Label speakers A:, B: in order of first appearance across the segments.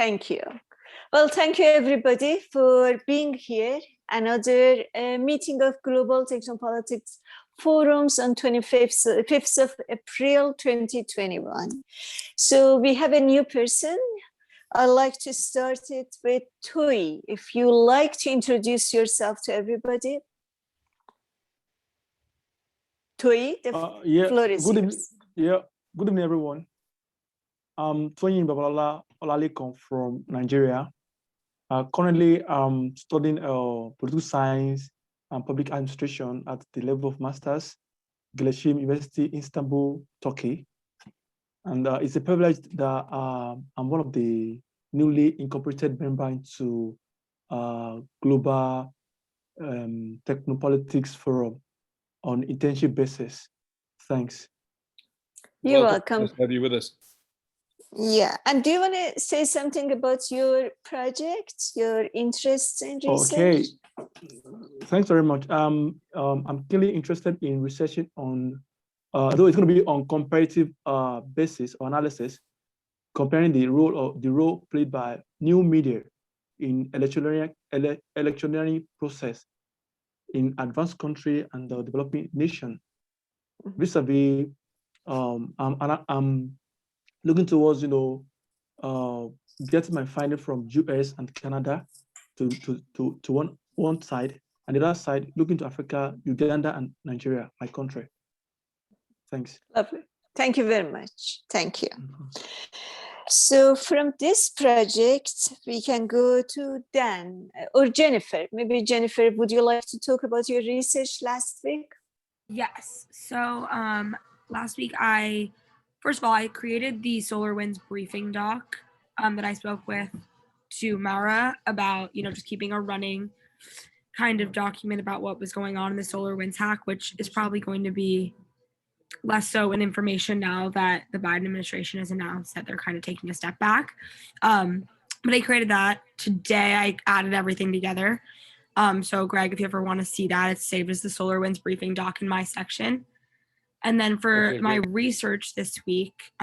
A: Thank you. Well, thank you everybody for being here. Another meeting of Global Technopolitics Forums on 5th of April 2021. So we have a new person. I'd like to start it with Tui. If you like to introduce yourself to everybody. Tui, the floor is yours.
B: Good evening, everyone. I'm Tony Babalala Olalekan from Nigeria. Currently, I'm studying political science and public administration at the level of master's, Geleshim University, Istanbul, Turkey. And it's a privilege that I'm one of the newly incorporated members into Global Technopolitics Forum on internship basis. Thanks.
A: You're welcome.
C: Nice to have you with us.
A: Yeah, and do you want to say something about your project, your interests in research?
B: Okay, thanks very much. I'm clearly interested in researching on, though it's going to be on comparative basis or analysis, comparing the role played by new media in electioneering process in advanced country and the developing nation. Vis-a-vis, I'm looking towards, getting my finding from US and Canada to one side, and the other side looking to Africa, Uganda, and Nigeria, my country. Thanks.
A: Lovely. Thank you very much. Thank you. So from this project, we can go to Dan or Jennifer. Maybe Jennifer, would you like to talk about your research last week?
D: Yes. So last week, first of all, I created the SolarWinds briefing doc that I spoke with to Mara about, just keeping a running kind of document about what was going on in the SolarWinds hack, which is probably going to be less so in information now that the Biden administration has announced that they're kind of taking a step back. But I created that. Today, I added everything together. So Greg, if you ever want to see that, it's saved as the SolarWinds briefing doc in my section. And then for my research this week,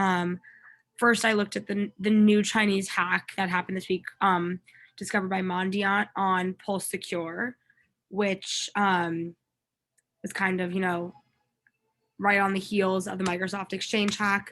D: first I looked at the new Chinese hack that happened this week, discovered by Mondiant on Pulse Secure, which was kind of, right on the heels of the Microsoft Exchange hack.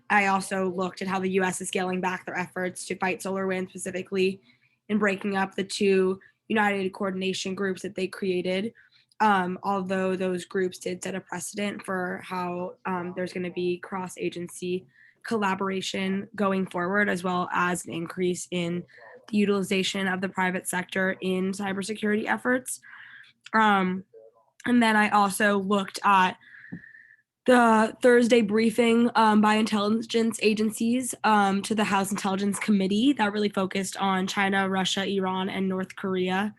D: I also looked at how the US is scaling back their efforts to fight SolarWinds, specifically in breaking up the two United Coordination groups that they created. Although those groups did set a precedent for how there's going to be cross-agency collaboration going forward, as well as an increase in the utilization of the private sector in cybersecurity efforts. And then I also looked at the Thursday briefing by intelligence agencies to the House Intelligence Committee that really focused on China, Russia, Iran, and North Korea,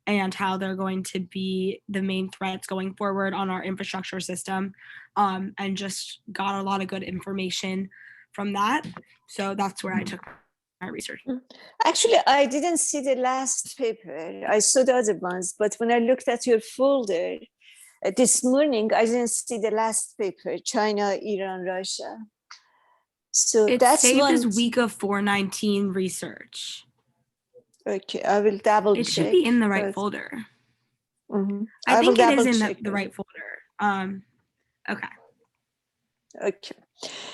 D: and how they're going to be the main threats going forward on our infrastructure system, and just got a lot of good information from that. So that's where I took my research.
A: Actually, I didn't see the last paper. I saw the other ones, but when I looked at your folder this morning, I didn't see the last paper, China, Iran, Russia. So
D: it's
A: that's
D: saved
A: one.
D: as week of 419 research.
A: Okay, I will double check.
D: It should be in the right folder.
A: Mm-hmm.
D: I think it is in the right folder. Okay.
A: Okay.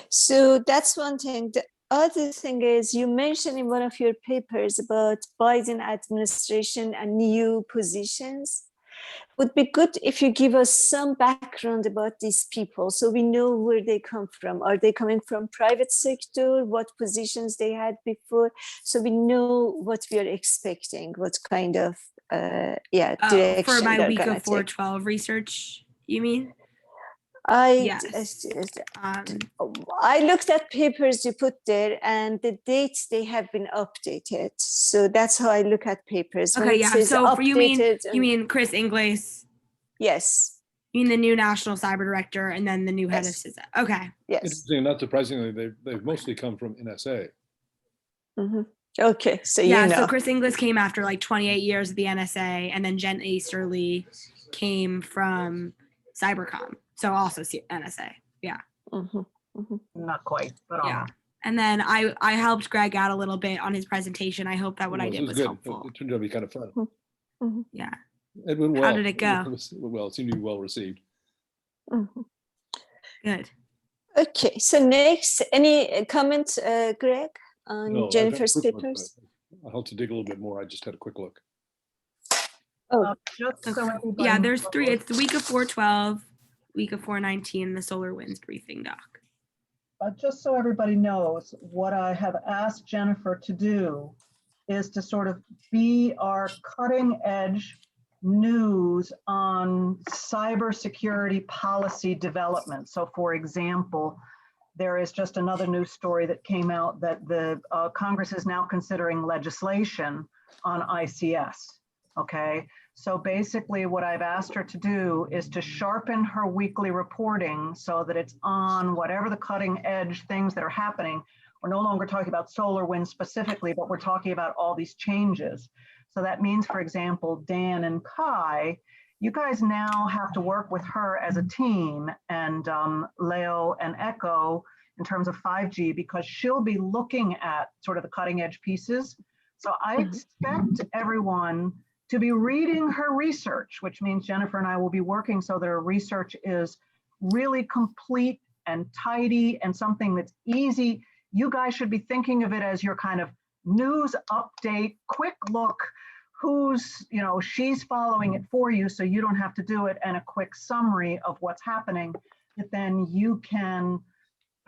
A: So that's one thing. The other thing is you mentioned in one of your papers about Biden administration and new positions. Would be good if you give us some background about these people so we know where they come from. Are they coming from private sector? What positions they had before? So we know what we are expecting, what kind of direction
D: for my
A: they're
D: week
A: gonna
D: of 412 research, you mean?
A: Yes. I looked at papers you put there and the dates they have been updated. So that's how I look at papers.
D: Okay, yeah. So for you mean Chris Inglis?
A: Yes.
D: You mean the new national cyber director and then the new head of CISA? Okay.
A: Yes.
C: Interesting, not surprisingly, they've mostly come from NSA.
A: Mm-hmm. Okay, so
D: so Chris Inglis came after like 28 years at the NSA, and then Jen Easterly came from Cybercom. So also NSA, yeah.
A: Mm-hmm. Mm-hmm.
E: Not quite, but
D: yeah. And then I helped Greg out a little bit on his presentation. I hope that what I did was
C: good.
D: helpful.
C: It turned out to be kind of fun.
A: Mhm.
D: Yeah.
C: It went well.
D: How did it go?
C: Well, it seemed to be well received.
A: Mhm.
D: Good.
A: Okay, so next, any comments, Greg, on
C: No, I've had a
A: Jennifer's
C: quick look,
A: papers?
C: but I'll have to dig a little bit more. I just had a quick look.
A: Oh,
E: Just so everybody
D: Yeah, there's
E: knows,
D: 3. It's the week of 4/12, week of 4/19, the Solar Winds briefing doc.
E: just so everybody knows, what I have asked Jennifer to do is to sort of be our cutting edge news on cybersecurity policy development. So for example, there is just another news story that came out that the Congress is now considering legislation on ICS, okay? So basically what I've asked her to do is to sharpen her weekly reporting so that it's on whatever the cutting edge things that are happening. We're no longer talking about solar wind specifically, but we're talking about all these changes. So that means, for example, Dan and Kai, you guys now have to work with her as a team, and Leo and Echo in terms of 5G, because she'll be looking at sort of the cutting edge pieces. So I expect everyone to be reading her research, which means Jennifer and I will be working so that her research is really complete and tidy and something that's easy. You guys should be thinking of it as your kind of news update, quick look, who's, you know, she's following it for you so you don't have to do it, and a quick summary of what's happening that then you can,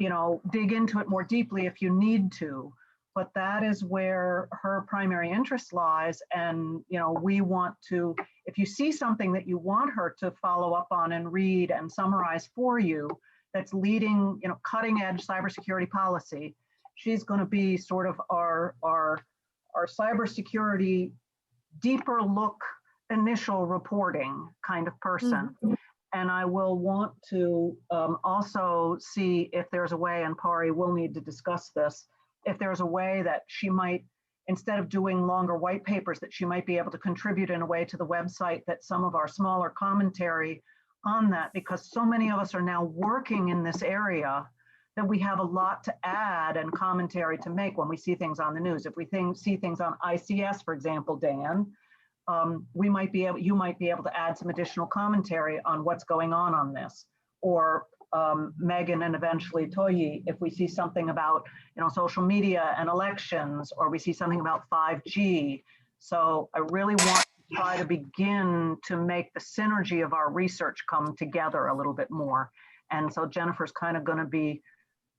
E: you know, dig into it more deeply if you need to. But that is where her primary interest lies. And, you know, we want to, if you see something that you want her to follow up on and read and summarize for you, that's leading, you know, cutting edge cybersecurity policy, she's going to be sort of our cybersecurity deeper look, initial reporting kind of person. And I will want to also see if there's a way, and Pari will need to discuss this, if there's a way that she might, instead of doing longer white papers, that she might be able to contribute in a way to the website that some of our smaller commentary on that, because so many of us are now working in this area that we have a lot to add and commentary to make when we see things on the news. If we see things on ICS, for example, Dan, we might be able, you might be able to add some additional commentary on what's going on this, or Megan and eventually Toyi, if we see something about, you know, social media and elections, or we see something about 5G. So I really want to try to begin to make the synergy of our research come together a little bit more. And so Jennifer's kind of going to be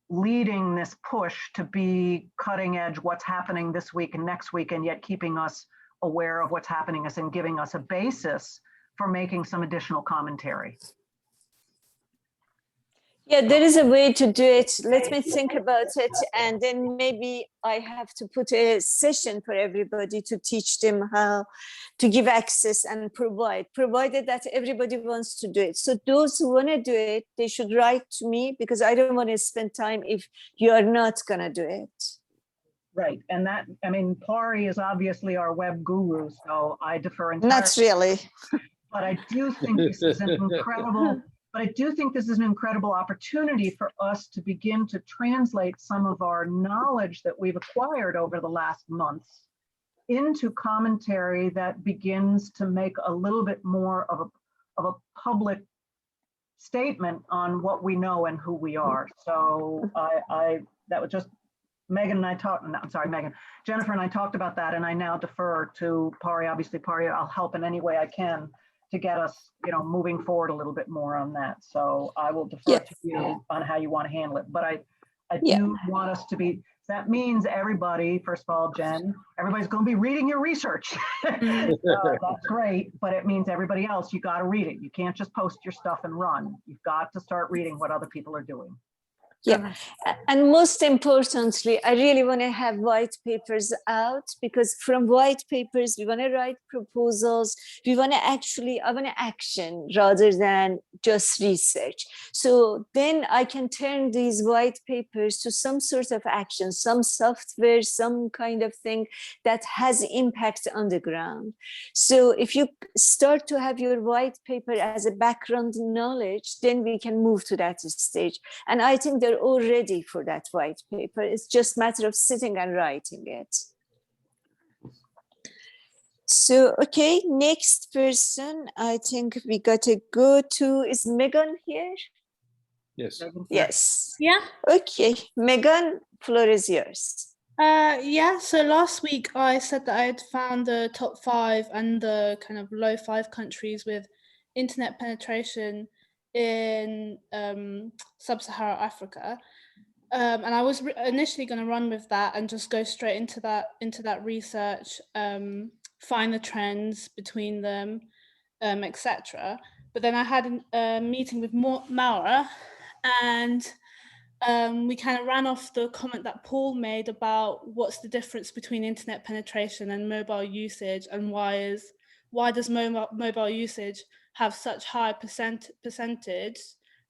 E: leading this push to be cutting edge, what's happening this week and next week, and yet keeping us aware of what's happening and giving us a basis for making some additional commentary.
A: yeah, there is a way to do it. Let me think about it. And then maybe I have to put a session for everybody to teach them how to give access and provided that everybody wants to do it. So those who want to do it, they should write to me, because I don't want to spend time if you are not going to do it.
E: Right, and that, I mean, Pari is obviously our web guru, so I defer entirely.
A: Not really.
E: But I do think this is an incredible, opportunity for us to begin to translate some of our knowledge that we've acquired over the last months into commentary that begins to make a little bit more of a public statement on what we know and who we are. So that was just, Jennifer and I talked about that, and I now defer to Pari. Obviously, Pari, I'll help in any way I can to get us, you know, moving forward a little bit more on that. So I will defer to you on how you want to handle it. But I do want us to be, that means everybody, first of all, Jen, everybody's going to be reading your research. That's great, but it means everybody else, you got to read it. You can't just post your stuff and run. You've got to start reading what other people are doing.
A: Yeah, and most importantly, I really want to have white papers out, because from white papers, we want to write proposals. We want to actually, I want to action rather than just research. So then I can turn these white papers to some sort of action, some software, some kind of thing that has impact on the ground. So if you start to have your white paper as a background knowledge, then we can move to that stage. And I think the they're all ready for that white paper. It's just a matter of sitting and writing it. So, okay, next person, I think we got to go to, is Megan here?
C: Yes.
A: Yes.
F: Yeah.
A: Okay, Megan, floor is yours.
F: Yeah, so last week I said that I had found the top 5 and the kind of low 5 countries with internet penetration in sub-Saharan Africa. And I was initially going to run with that and just go straight into that research, find the trends between them, etc. But then I had a meeting with Maura, and we kind of ran off the comment that Paul made about what's the difference between internet penetration and mobile usage, and why does mobile usage have such high percentage,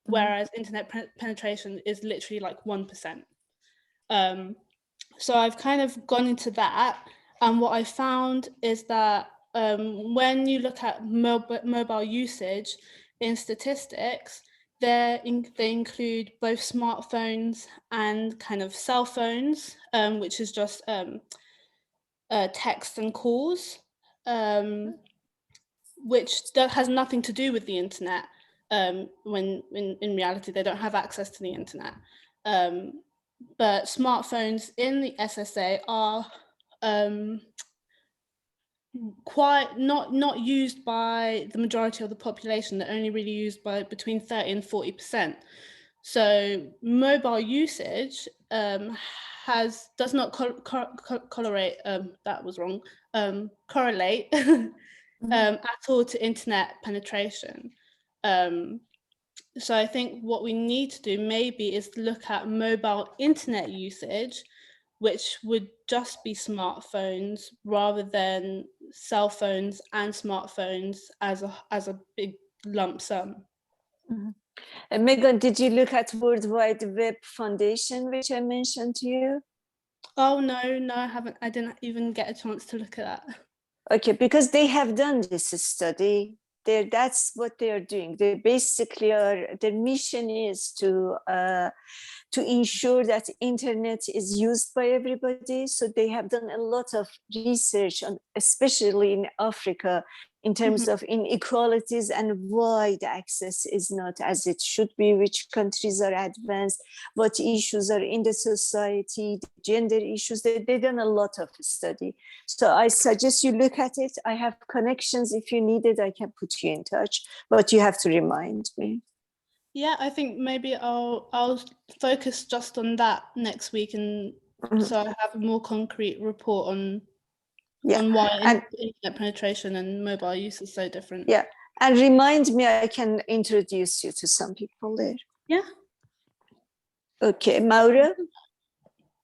F: whereas internet penetration is literally like 1%. So I've kind of gone into that, and what I found is that when you look at mobile usage in statistics, they include both smartphones and kind of cell phones, which is just text and calls, which has nothing to do with the internet, when in reality they don't have access to the internet. But smartphones in the SSA are quite not used by the majority of the population. They're only really used by between 30 and 40%. So mobile usage does not correlate. That was wrong. Correlate at all to internet penetration. So I think what we need to do maybe is look at mobile internet usage, which would just be smartphones rather than cell phones and smartphones as a big lump sum.
A: And Megan, did you look at World Wide Web Foundation, which I mentioned to you?
F: Oh, no, I haven't. I didn't even get a chance to look at that.
A: Okay, because they have done this study. That's what they are doing. They basically their mission is to ensure that internet is used by everybody. So they have done a lot of research on, especially in Africa, in terms of inequalities and why the access is not as it should be, which countries are advanced, what issues are in the society, the gender issues. They've done a lot of study. So I suggest you look at it. I have connections. If you need it, I can put you in touch, but you have to remind me.
F: Yeah, I think maybe I'll focus just on that next week, and so I have a more concrete report on why internet penetration and mobile use is so different.
A: Yeah, and remind me, I can introduce you to some people there.
F: Yeah.
A: Okay, Maura?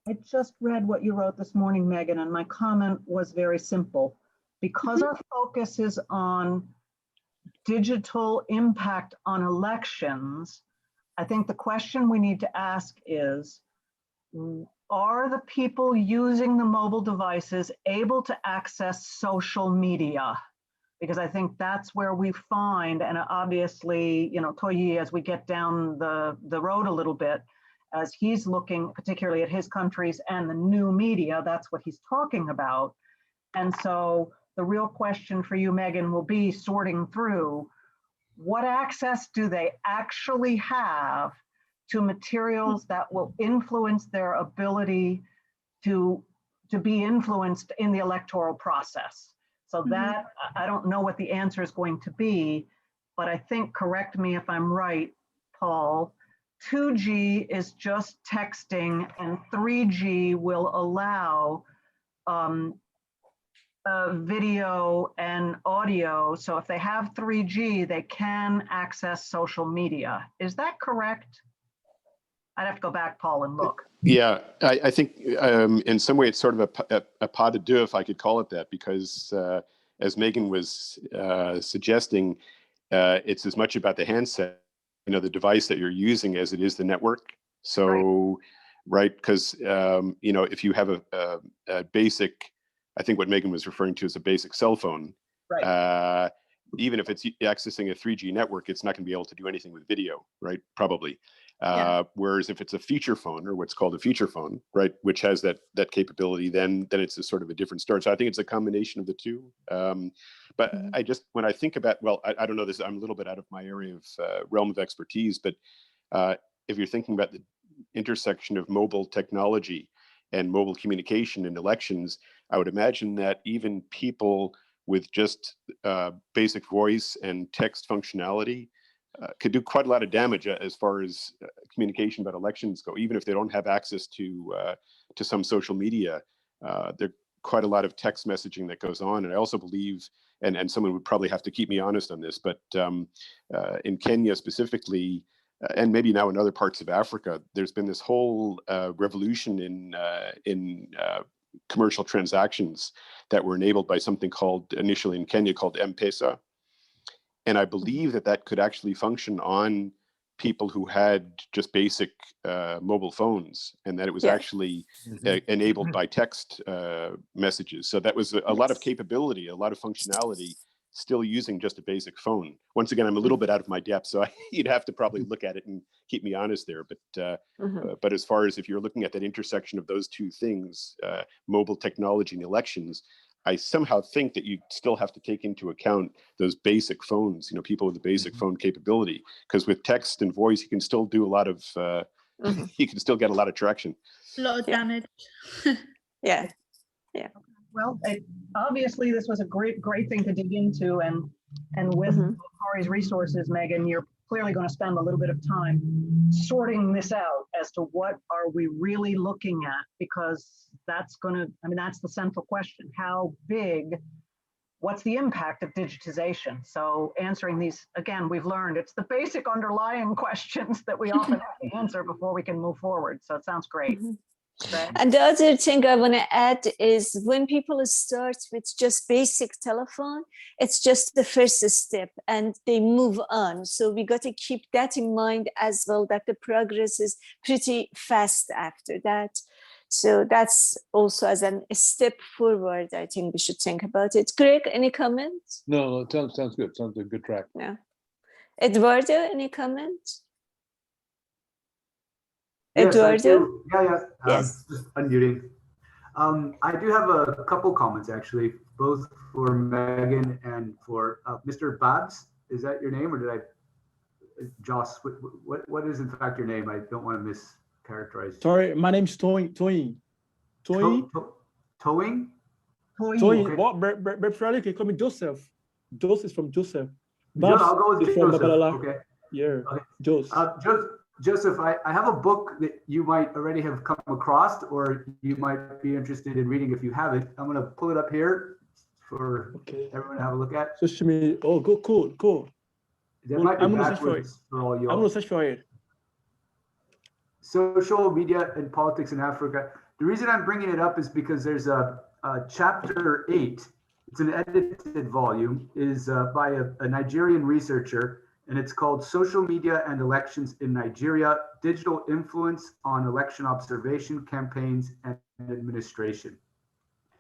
E: I just read what you wrote this morning, Megan, and my comment was very simple. Because our focus is on digital impact on elections, I think the question we need to ask is, are the people using the mobile devices able to access social media? Because I think that's where we find, and obviously, you know, Toyi, as we get down the road a little bit, as he's looking particularly at his countries and the new media, that's what he's talking about. And so the real question for you, Megan, will be sorting through what access do they actually have to materials that will influence their ability to be influenced in the electoral process. So that, I don't know what the answer is going to be, but I think, correct me if I'm right, Paul, 2G is just texting and 3G will allow video and audio. So if they have 3G, they can access social media. Is that correct? I'd have to go back, Paul, and look.
G: Yeah, I think in some way it's sort of a pas de deux, if I could call it that, because as Megan was suggesting, it's as much about the handset, you know, the device that you're using as it is the network. So, right, because you know, if you have a basic, I think what Megan was referring to as a basic cell phone,
E: Right.
G: Even if it's accessing a 3G network, it's not going to be able to do anything with video, right? Probably. Whereas if it's a feature phone, or what's called a feature phone, right, which has that capability, then it's a sort of a different story. So I think it's a combination of the two. But I just, when I think about, well, I don't know this, I'm a little bit out of my area of realm of expertise, but if you're thinking about the intersection of mobile technology and mobile communication in elections, I would imagine that even people with just basic voice and text functionality could do quite a lot of damage as far as communication about elections go, even if they don't have access to some social media. There quite a lot of text messaging that goes on. And I also believe, and someone would probably have to keep me honest on this, but in Kenya specifically, and maybe now in other parts of Africa, there's been this whole revolution in commercial transactions that were enabled by something called, initially in Kenya, called M-Pesa. And I believe that could actually function on people who had just basic mobile phones, and that it was actually enabled by text messages. So that was a lot of capability, a lot of functionality, still using just a basic phone. Once again, I'm a little bit out of my depth, so you'd have to probably look at it and keep me honest there. But as far as if you're looking at that intersection of those two things, mobile technology and elections, I somehow think that you still have to take into account those basic phones, people with the basic phone capability, because with text and voice, you can still do a lot of, you can still get a lot of traction.
F: A lot of damage.
A: Yeah.
E: Well, obviously this was a great thing to dig into, and with Kari's resources, Megan, you're clearly going to spend a little bit of time sorting this out as to what are we really looking at, because that's the central question. How big, what's the impact of digitization? So answering these, again, we've learned it's the basic underlying questions that we often have to answer before we can move forward. So it sounds great.
A: And the other thing I want to add is when people start with just basic telephone, it's just the first step and they move on. So we got to keep that in mind as well, that the progress is pretty fast after that. So that's also as a step forward, I think we should think about it. Greg, any comments?
C: No, it sounds good. Sounds a good track.
A: No. Eduardo, any comments?
H: Yes,
A: Eduardo?
H: Yes. Just unmuting. I do have a couple comments actually, both for Megan and for Mr. Babs. Is that your name, or did I, Joss? What is in fact your name? I don't want to mischaracterize.
B: Sorry, my name's Towing.
H: Towing?
B: Towing.
H: Okay.
B: What? But Friday can call me Joseph. Joseph is from Joseph.
H: Babs I'll go with
B: is from
H: Joseph.
B: Babalala.
H: Okay.
B: Yeah.
H: Okay. Joseph, I have a book that you might already have come across, or you might be interested in reading if you have it. I'm going to pull it up here for everyone to have a look at.
B: Social media. Oh, cool.
H: That might be backwards for all you all.
B: I'm going to search for it.
H: Social media and politics in Africa. The reason I'm bringing it up is because there's a chapter 8. It's an edited volume, is by a Nigerian researcher. And it's called Social Media and Elections in Nigeria, Digital Influence on Election Observation, Campaigns, and Administration.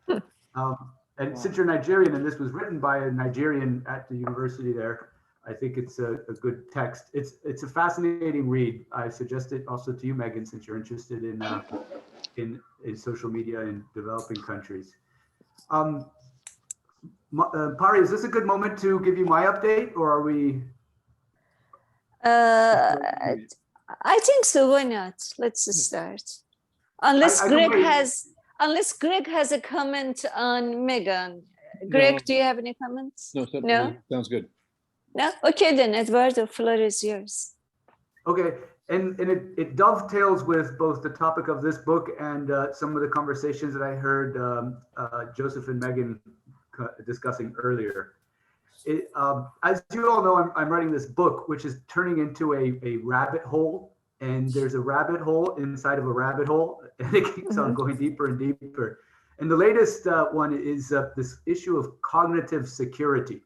H: And since you're Nigerian, and this was written by a Nigerian at the university there, I think it's a good text. It's a fascinating read. I suggest it also to you, Megan, since you're interested in social media in developing countries. Pari, is this a good moment to give you my update, or are we?
A: I think so. Why not? Let's start. Unless Greg has a comment on Megan. Greg, do you have any comments?
C: No, sounds good.
A: No? Okay, then Eduardo, floor is yours.
H: Okay, and it dovetails with both the topic of this book and some of the conversations that I heard Joseph and Megan discussing earlier. As you all know, I'm writing this book, which is turning into a rabbit hole, and there's a rabbit hole inside of a rabbit hole, and it keeps on going deeper and deeper. And the latest one is this issue of cognitive security,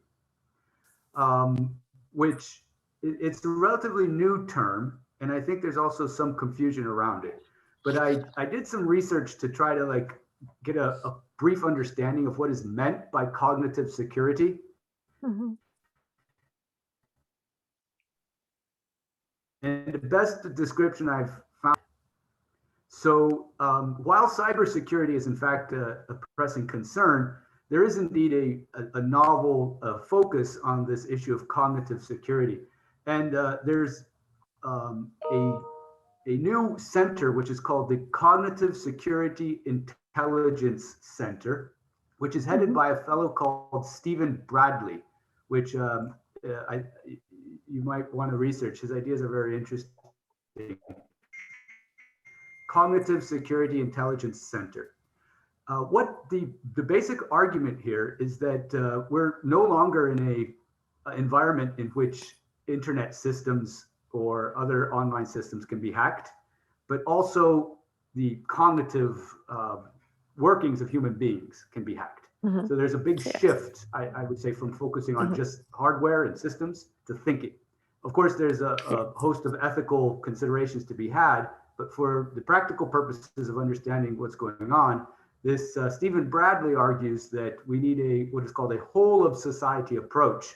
H: which it's a relatively new term, and I think there's also some confusion around it. But I did some research to try to get a brief understanding of what is meant by cognitive security. And the best description I've found. So while cybersecurity is in fact a pressing concern, there is indeed a novel focus on this issue of cognitive security. And there's a new center, which is called the Cognitive Security Intelligence Center, which is headed by a fellow called Stephen Bradley, which you might want to research. His ideas are very interesting. Cognitive Security Intelligence Center. What the basic argument here is that we're no longer in a environment in which internet systems or other online systems can be hacked, but also the cognitive workings of human beings can be hacked. So there's a big shift, I would say, from focusing on just hardware and systems to thinking. Of course, there's a host of ethical considerations to be had, but for the practical purposes of understanding what's going on, this Stephen Bradley argues that we need what is called a whole of society approach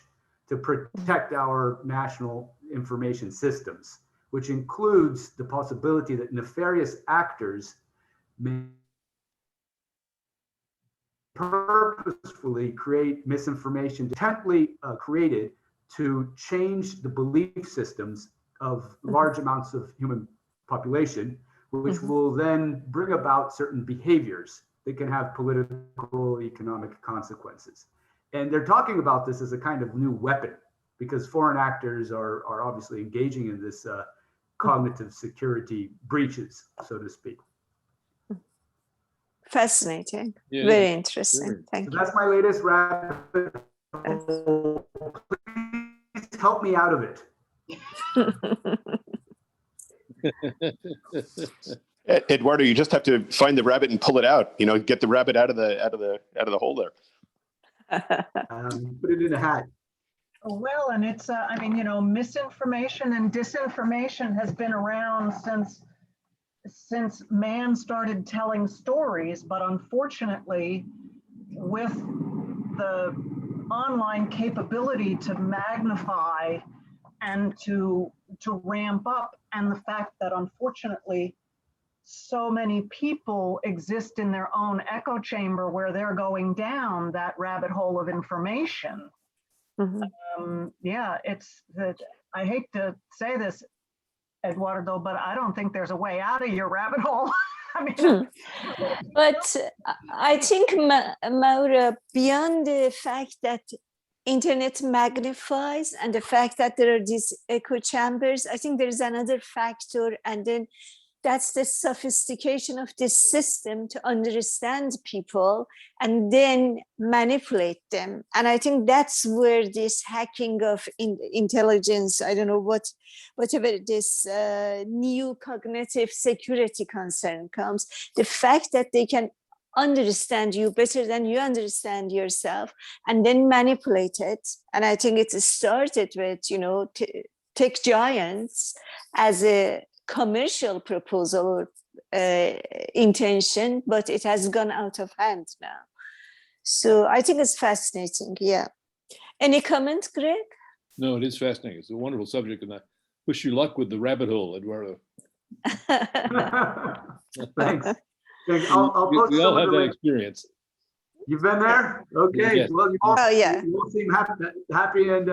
H: to protect our national information systems, which includes the possibility that nefarious actors may purposefully create misinformation intently created to change the belief systems of large amounts of human population, which will then bring about certain behaviors that can have political, economic consequences. And they're talking about this as a kind of new weapon, because foreign actors are obviously engaging in this cognitive security breaches, so to speak.
A: Fascinating.
C: Yeah,
A: Very
C: yeah.
A: interesting.
C: Very.
A: Thank
H: So
A: you.
H: that's my latest rabbit hole. Please help me out of it.
G: Eduardo, you just have to find the rabbit and pull it out. You know, get the rabbit out of the hole there.
H: Put it in a hat.
E: Well, and it's, I mean, you know, misinformation and disinformation has been around since man started telling stories, but unfortunately, with the online capability to magnify and to ramp up, and the fact that unfortunately so many people exist in their own echo chamber where they're going down that rabbit hole of information. Yeah, it's that, I hate to say this, Eduardo, but I don't think there's a way out of your rabbit hole. I mean,
A: But I think, Maura, beyond the fact that internet magnifies and the fact that there are these echo chambers, I think there's another factor, and then that's the sophistication of this system to understand people and then manipulate them. And I think that's where this hacking of intelligence, I don't know whatever this new cognitive security concern comes, the fact that they can understand you better than you understand yourself and then manipulate it. And I think it started with, you know, tech giants as a commercial proposal intention, but it has gone out of hand now. So I think it's fascinating. Yeah. Any comment, Greg?
C: No, it is fascinating. It's a wonderful subject, and I wish you luck with the rabbit hole, Eduardo.
H: Thanks. I'll post
C: We
H: some
C: all
H: of
C: have
H: the
C: that
H: links.
C: experience.
H: You've been there? Okay.
C: Yes.
H: Well, you all,
A: Oh, yeah.
H: you all seem happy and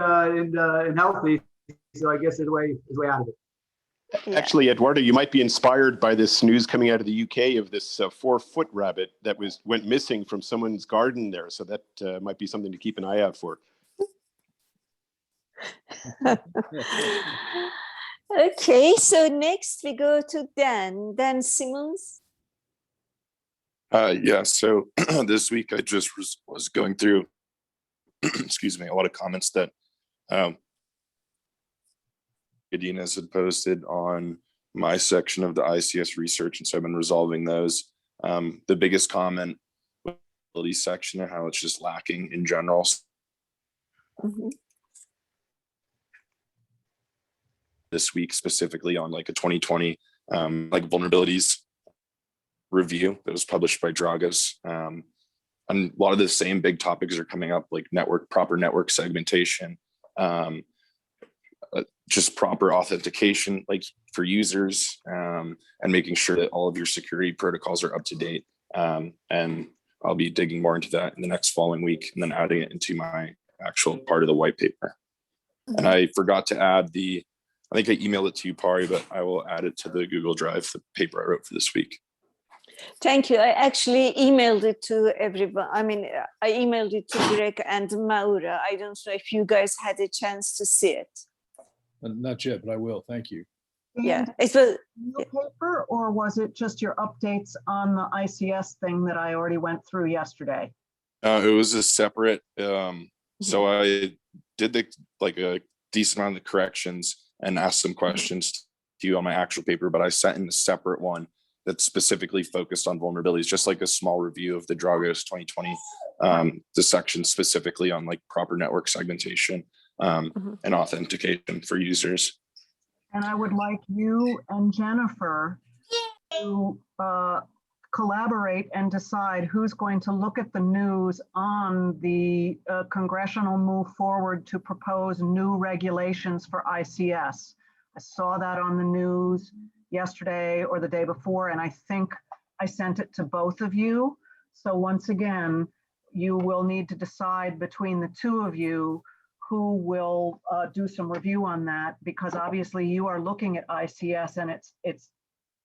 H: healthy. So I guess his way out of it.
A: Yeah.
G: Actually, Eduardo, you might be inspired by this news coming out of the UK of this 4-foot rabbit that went missing from someone's garden there. So that might be something to keep an eye out for.
A: Okay, so next we go to Dan Simmons.
I: Yeah, so this week I just was going through, excuse me, a lot of comments that Adinas had posted on my section of the ICS research, and so I've been resolving those. The biggest comment was the section and how it's just lacking in general. This week specifically on like a 2020 like vulnerabilities review that was published by Dragos. And a lot of the same big topics are coming up, like proper network segmentation, just proper authentication, like for users, and making sure that all of your security protocols are up to date. And I'll be digging more into that in the next following week, and then adding it into my actual part of the white paper. And I forgot to add I think I emailed it to you, Pari, but I will add it to the Google Drive, the paper I wrote for this week.
A: Thank you. I actually emailed it to everyone. I mean, I emailed it to Greg and Maura. I don't know if you guys had a chance to see it.
C: Not yet, but I will. Thank you.
A: Yeah, it was
E: New paper, or was it just your updates on the ICS thing that I already went through yesterday?
I: It was a separate. So I did a decent amount of the corrections and asked some questions to you on my actual paper, but I sent in a separate one that's specifically focused on vulnerabilities, just like a small review of the Dragos 2020, the section specifically on like proper network segmentation and authentication for users.
E: And I would like you and Jennifer to collaborate and decide who's going to look at the news on the congressional move forward to propose new regulations for ICS. I saw that on the news yesterday or the day before, and I think I sent it to both of you. So once again, you will need to decide between the two of you who will do some review on that, because obviously you are looking at ICS and it's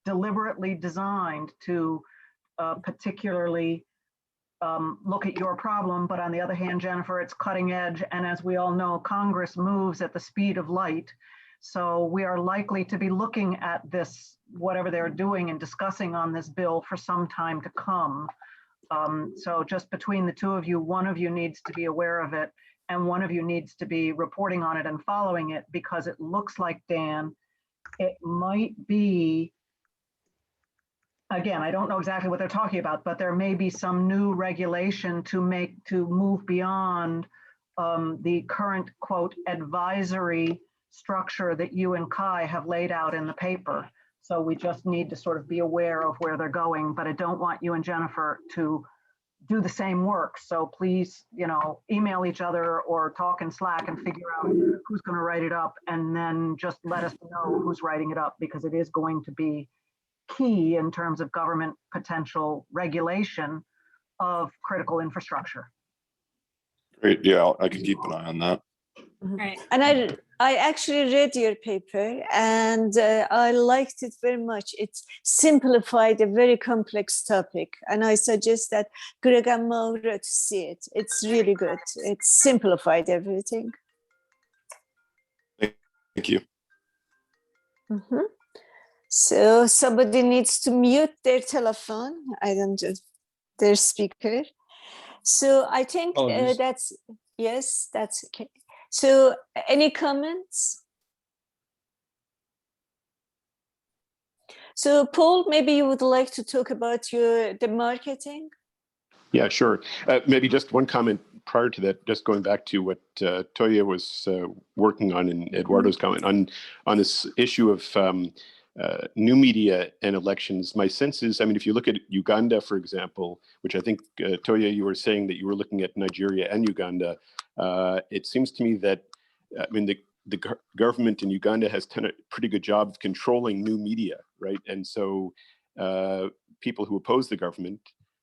E: deliberately designed to particularly look at your problem. But on the other hand, Jennifer, it's cutting edge. And as we all know, Congress moves at the speed of light. So we are likely to be looking at this, whatever they're doing and discussing on this bill for some time to come. So just between the two of you, one of you needs to be aware of it, and one of you needs to be reporting on it and following it, because it looks like, Dan, it might be, again, I don't know exactly what they're talking about, but there may be some new regulation to move beyond the current, quote, advisory structure that you and Kai have laid out in the paper. So we just need to sort of be aware of where they're going, but I don't want you and Jennifer to do the same work. So please, email each other or talk in Slack and figure out who's going to write it up, and then just let us know who's writing it up, because it is going to be key in terms of government potential regulation of critical infrastructure.
I: Great. Yeah, I can keep an eye on that.
D: Right.
A: And I actually read your paper, and I liked it very much. It's simplified a very complex topic, and I suggest that Greg and Maura to see it. It's really good. It's simplified everything.
I: Thank you.
A: So somebody needs to mute their telephone. I don't just their speaker. So I think that's okay. So any comments? So Paul, maybe you would like to talk about the marketing?
G: Yeah, sure. Maybe just one comment prior to that, just going back to what Toya was working on and Eduardo's comment on this issue of new media and elections. My sense is, I mean, if you look at Uganda, for example, which I think, Toya, you were saying that you were looking at Nigeria and Uganda, it seems to me that, I mean, the government in Uganda has done a pretty good job of controlling new media, right? And so people who oppose the government,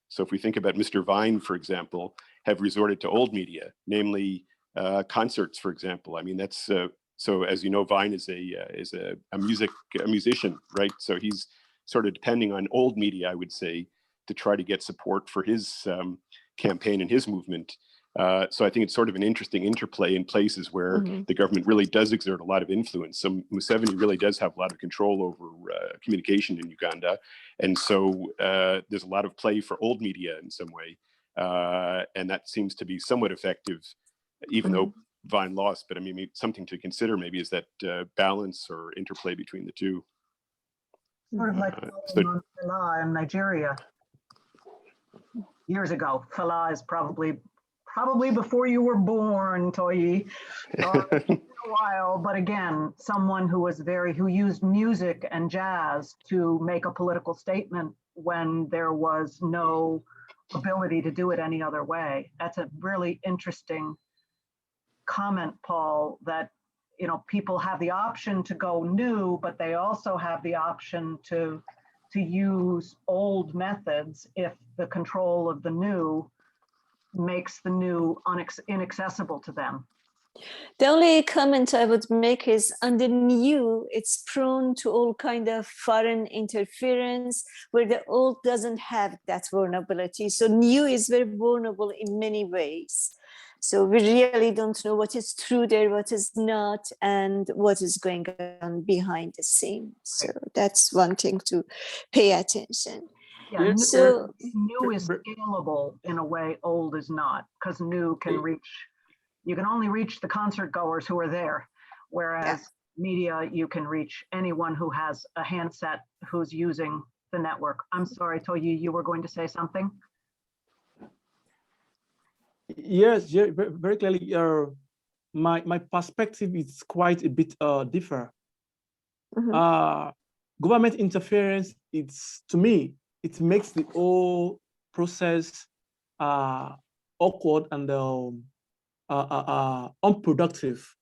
G: so if we think about Mr. Vine, for example, have resorted to old media, namely concerts, for example. I mean, that's so as you know, Vine is a musician, right? So he's sort of depending on old media, I would say, to try to get support for his campaign and his movement. So I think it's sort of an interesting interplay in places where the government really does exert a lot of influence. So Museveni really does have a lot of control over communication in Uganda. And so there's a lot of play for old media in some way. And that seems to be somewhat effective, even though Vine lost. But I mean, something to consider maybe is that balance or interplay between the two.
E: Sort of like Fela in Nigeria years ago. Fela is probably before you were born, Toyi. It's been a while, but again, someone who used music and jazz to make a political statement when there was no ability to do it any other way. That's a really interesting comment, Paul, that people have the option to go new, but they also have the option to use old methods if the control of the new makes the new inaccessible to them.
A: The only comment I would make is on the new, it's prone to all kind of foreign interference where the old doesn't have that vulnerability. So new is very vulnerable in many ways. So we really don't know what is true there, what is not, and what is going on behind the scenes. So that's one thing to pay attention.
E: Yeah, new,
A: So
E: new is scalable in a way old is not, because new can reach, you can only reach the concert goers who are there, whereas media, you can reach anyone who has a handset who's using the network. I'm sorry, Toyi, you were going to say something?
B: Yes, yeah, very clearly. My perspective is quite a bit different. Government interference, to me, it makes the whole process awkward and unproductive.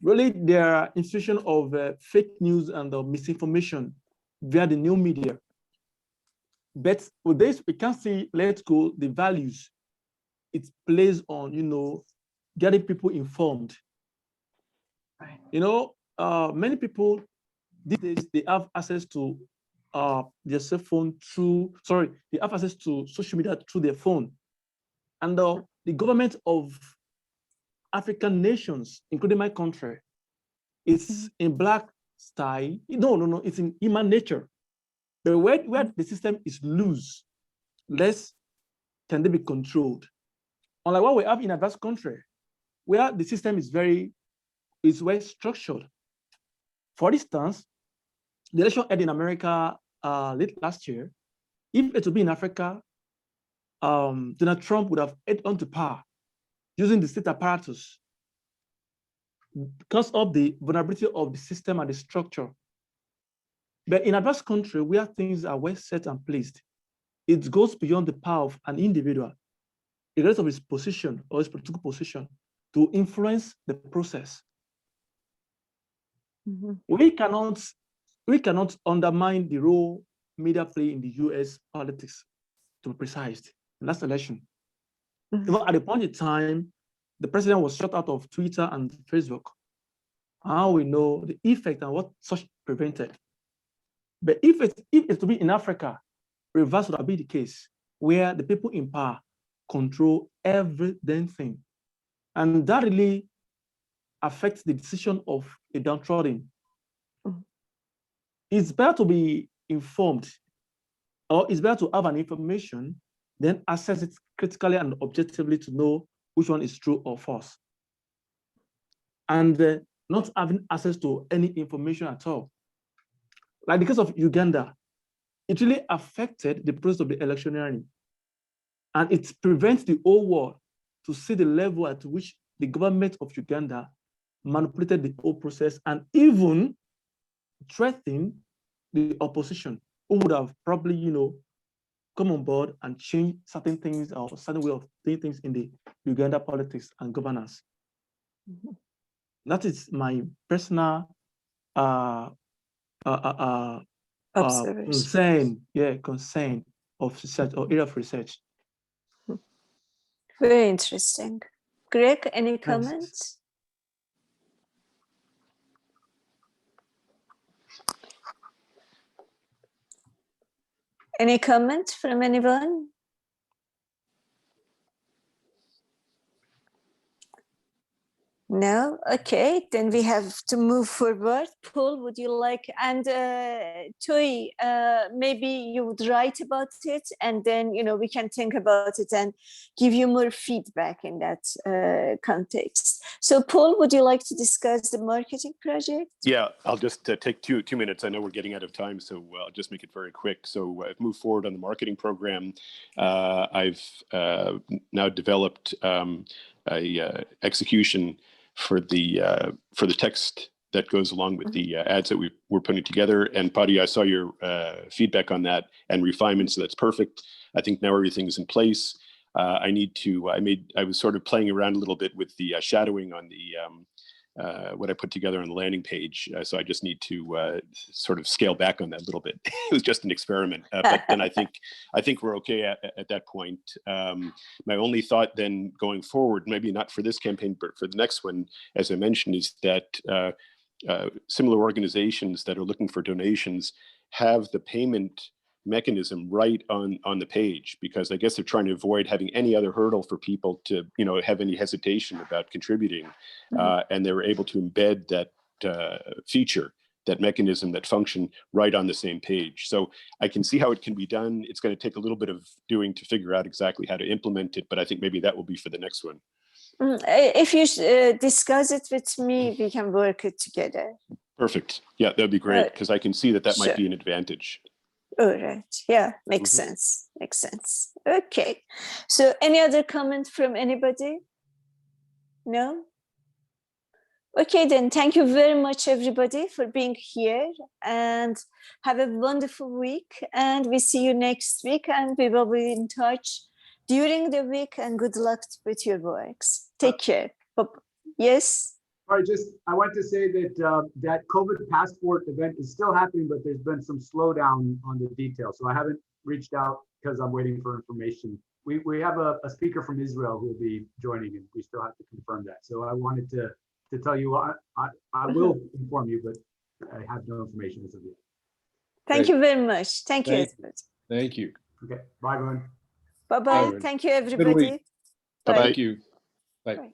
B: Really, there are institutions of fake news and misinformation via the new media. But with this, we can see, let's go, the values it plays on, getting people informed.
E: Right.
B: Many people these days, they have access to their cell phone they have access to social media through their phone. And the government of African nations, including my country, it's in black style. No, it's in human nature. The where the system is loose, less can they be controlled. Unlike what we have in a vast country, where the system is well structured. For instance, the election held in America late last year, if it would be in Africa, Donald Trump would have held on to power using the state apparatus because of the vulnerability of the system and the structure. But in a vast country where things are well set and placed, it goes beyond the power of an individual, regardless of his position or his political position, to influence the process. We cannot undermine the role media play in the US politics, to be precise, in last election. Even at the point in time, the president was shut out of Twitter and Facebook. How we know the effect and what such prevented. But if it's to be in Africa, reverse would be the case, where the people in power control every damn thing. And that really affects the decision of a downtrodden. It's better to be informed, or it's better to have an information, then assess it critically and objectively to know which one is true or false. And not having access to any information at all. Like the case of Uganda, it really affected the process of the electioneering. And it prevents the whole world to see the level at which the government of Uganda manipulated the whole process and even threatened the opposition, who would have probably, come on board and change certain things or certain way of doing things in the Uganda politics and governance. That is my personal concern of research or area of research.
A: Very interesting. Greg, any comments? Any comment from anyone? No? Okay, then we have to move forward. Paul, would you like, and Toy, maybe you would write about it and then, we can think about it and give you more feedback in that context. So Paul, would you like to discuss the marketing project?
G: Yeah, I'll just take two minutes. I know we're getting out of time, so I'll just make it very quick. So I've moved forward on the marketing program. I've now developed a execution for the text that goes along with the ads that we're putting together. And Paddy, I saw your feedback on that and refinement, so that's perfect. I think now everything's in place. I was sort of playing around a little bit with the shadowing on the what I put together on the landing page. So I just need to sort of scale back on that a little bit. It was just an experiment, but then I think we're okay at that point. My only thought then going forward, maybe not for this campaign, but for the next one, as I mentioned, is that similar organizations that are looking for donations have the payment mechanism right on the page, because I guess they're trying to avoid having any other hurdle for people to, have any hesitation about contributing. And they were able to embed that feature, that mechanism, that function right on the same page. So I can see how it can be done. It's going to take a little bit of doing to figure out exactly how to implement it, but I think maybe that will be for the next one.
A: If you discuss it with me, we can work it together.
G: Perfect. Yeah, that'd be great, because I can see that
A: Sure.
G: might be an advantage.
A: All right. Yeah, makes sense. Makes sense. Okay. So any other comment from anybody? No? Okay, then thank you very much, everybody, for being here, and have a wonderful week. And we see you next week, and we will be in touch during the week, and good luck with your works. Take care. Yes?
H: All right, I want to say that that COVID passport event is still happening, but there's been some slowdown on the details. So I haven't reached out because I'm waiting for information. We have a speaker from Israel who will be joining, and we still have to confirm that. So I wanted to tell you, I will inform you, but I have no information as of yet.
A: Thank you very much. Thank you.
C: Thank you.
H: Okay, bye everyone.
A: Bye-bye.
C: Bye.
A: Thank you,
C: Good
A: everybody.
C: week.
G: Bye-bye.
C: Thank you. Bye.
A: Bye.